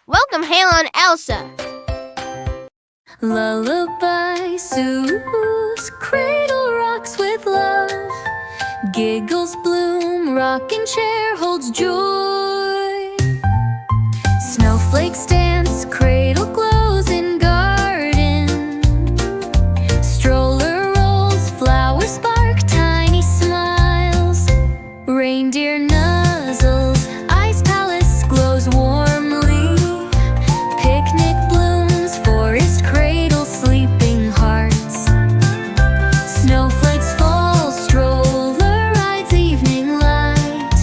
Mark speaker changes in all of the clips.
Speaker 1: Welcome, Halon Elsa.
Speaker 2: Lullaby soothes, cradle rocks with love. Giggles bloom, rocking chair holds joy. Snowflakes dance, cradle glows in garden. Stroller rolls, flowers spark, tiny smiles. Reindeer nuzzles, ice palace glows warmly. Picnic blooms, forest cradle, sleeping hearts. Snowflakes fall, stroller rides, evening light.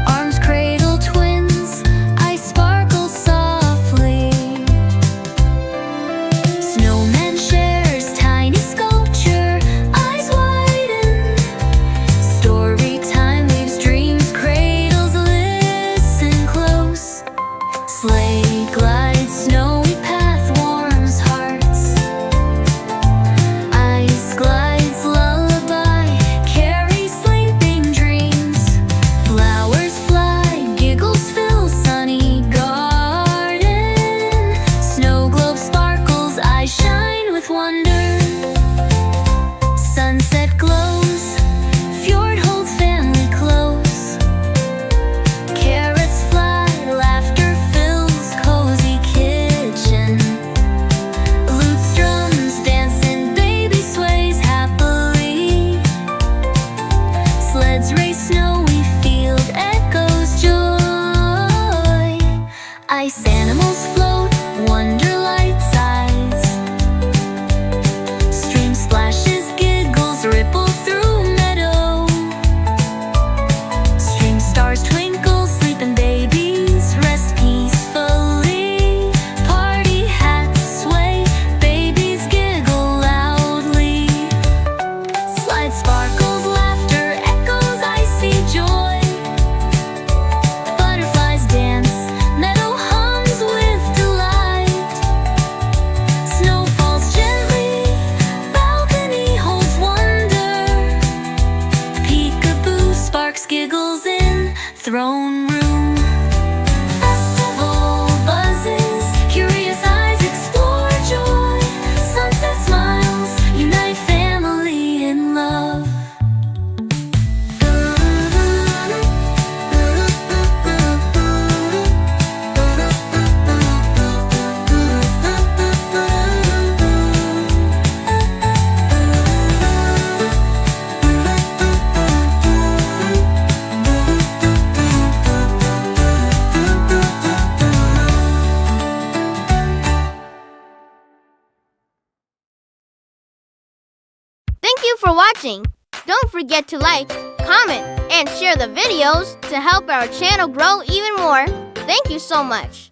Speaker 2: Arms cradle twins, ice sparkles softly. Snowman shares tiny sculpture, eyes widen. Story time leaves dreams, cradles listen close. Sleigh glides, snowy path warms hearts. Ice glides, lullaby, carry sleeping dreams. Flowers fly, giggles fill sunny garden. Snow globe sparkles, eyes shine with wonder. Sunset glows, fjord holds family close. Carrots fly, laughter fills cozy kitchen. Lute strums dance in baby sways happily. Sleds race, snowy field echoes joy. Ice animals float, wonder lights eyes. Stream splashes, giggles ripple through meadow. Stream stars twinkle, sleeping babies rest peacefully. Party hats sway, babies giggle loudly. Slide sparkles, laughter echoes, icy joy. Butterflies dance, meadow hums with delight. Snow falls gently, balcony holds wonder. Peekaboo sparks, giggles in throne room. Festival buzzes, curious eyes explore joy. Sunset smiles, unite family in love.
Speaker 1: Thank you for watching. Don't forget to like, comment, and share the videos to help our channel grow even more. Thank you so much.